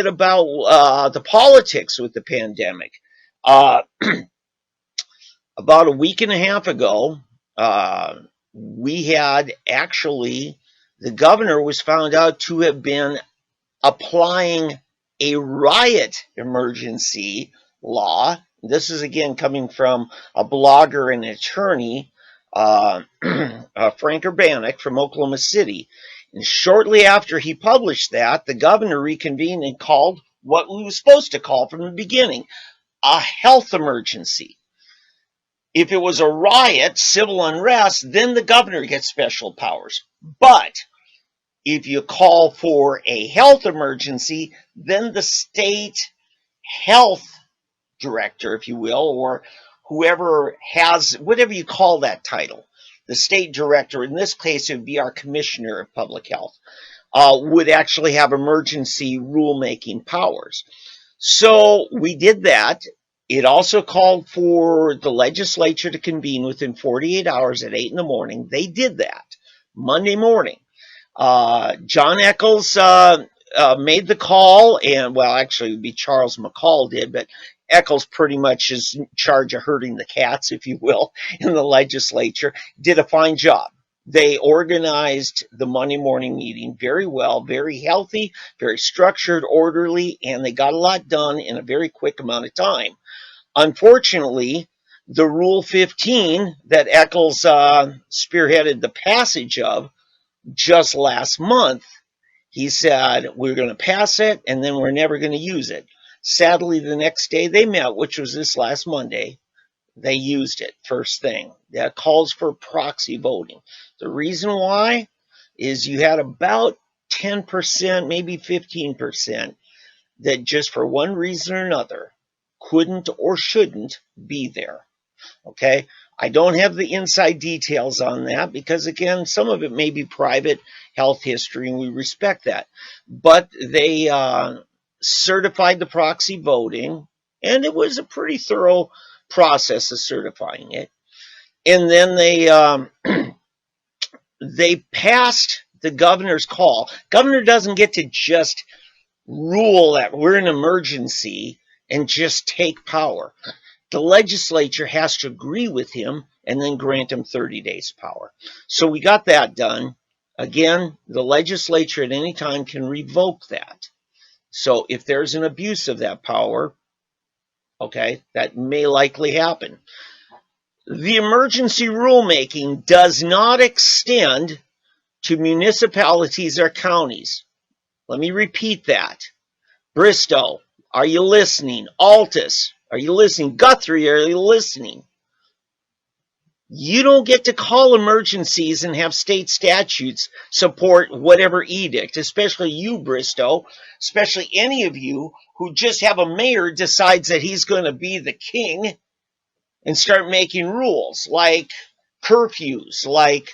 bit about the politics with the pandemic. Uh, about a week and a half ago, we had actually, the governor was found out to have been applying a riot emergency law. This is again coming from a blogger and attorney, Frank Urbanek from Oklahoma City. And shortly after he published that, the governor reconvened and called what we were supposed to call from the beginning a health emergency. If it was a riot, civil unrest, then the governor gets special powers. But if you call for a health emergency, then the state health director, if you will, or whoever has, whatever you call that title, the state director, in this case, it would be our commissioner of public health, would actually have emergency rulemaking powers. So we did that. It also called for the legislature to convene within 48 hours at 8 in the morning. They did that Monday morning. John Eccles made the call, and well, actually, it would be Charles McCall did, but Eccles pretty much is in charge of herding the cats, if you will, in the legislature. Did a fine job. They organized the Monday morning meeting very well, very healthy, very structured, orderly, and they got a lot done in a very quick amount of time. Unfortunately, the Rule 15 that Eccles spearheaded the passage of just last month, he said, we're going to pass it, and then we're never going to use it. Sadly, the next day they met, which was this last Monday, they used it first thing. That calls for proxy voting. The reason why is you had about 10%, maybe 15%, that just for one reason or another couldn't or shouldn't be there. Okay? I don't have the inside details on that because, again, some of it may be private health history, and we respect that. But they certified the proxy voting, and it was a pretty thorough process of certifying it. And then they passed the governor's call. Governor doesn't get to just rule that we're in an emergency and just take power. The legislature has to agree with him and then grant him 30 days power. So we got that done. Again, the legislature at any time can revoke that. So if there's an abuse of that power, okay, that may likely happen. The emergency rulemaking does not extend to municipalities or counties. Let me repeat that. Bristow, are you listening? Altus, are you listening? Guthrie, are you listening? You don't get to call emergencies and have state statutes support whatever edict, especially you, Bristow, especially any of you who just have a mayor decides that he's going to be the king and start making rules like curfews, like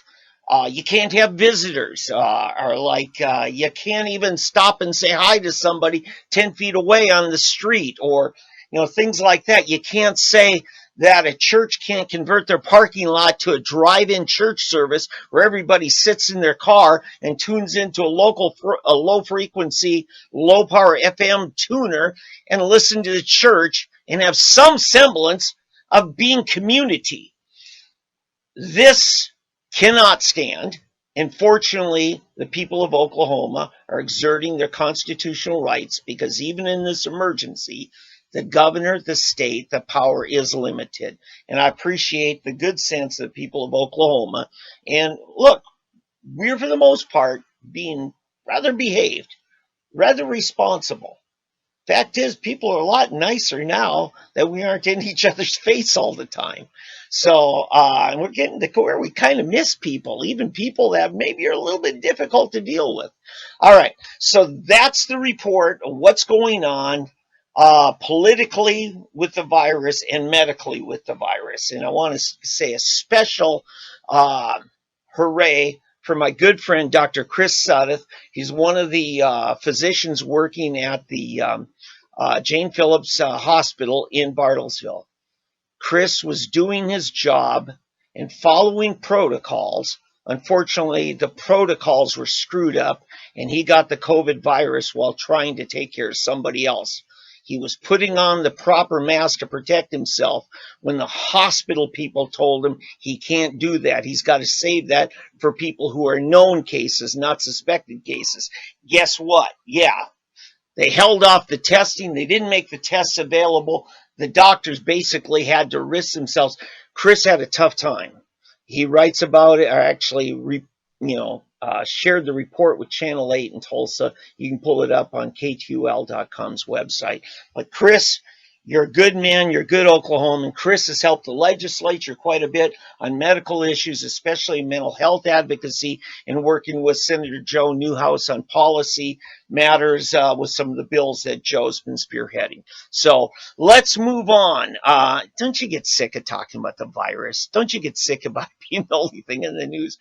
you can't have visitors, or like you can't even stop and say hi to somebody 10 feet away on the street, or things like that. You can't say that a church can't convert their parking lot to a drive-in church service where everybody sits in their car and tunes into a low-frequency, low-power FM tuner and listen to the church and have some semblance of being community. This cannot stand. And fortunately, the people of Oklahoma are exerting their constitutional rights because even in this emergency, the governor, the state, the power is limited. And I appreciate the good sense of the people of Oklahoma. And look, we're for the most part being rather behaved, rather responsible. Fact is, people are a lot nicer now that we aren't in each other's face all the time. So we're getting to where we kind of miss people, even people that maybe are a little bit difficult to deal with. All right, so that's the report of what's going on politically with the virus and medically with the virus. And I want to say a special hooray for my good friend, Dr. Chris Sudduth. He's one of the physicians working at the Jane Phillips Hospital in Bartlesville. Chris was doing his job and following protocols Unfortunately, the protocols were screwed up, and he got the COVID virus while trying to take care of somebody else. He was putting on the proper mask to protect himself when the hospital people told him he can't do that. He's got to save that for people who are known cases, not suspected cases. Guess what? Yeah, they held off the testing. They didn't make the tests available. The doctors basically had to risk themselves. Chris had a tough time. He writes about it, or actually, shared the report with Channel 8 in Tulsa. You can pull it up on KTUL.com's website. But Chris, you're a good man. You're a good Oklahoman. Chris has helped the legislature quite a bit on medical issues, especially mental health advocacy, and working with Senator Joe Newhouse on policy matters with some of the bills that Joe's been spearheading. So let's move on. Don't you get sick of talking about the virus? Don't you get sick about being the only thing in the news?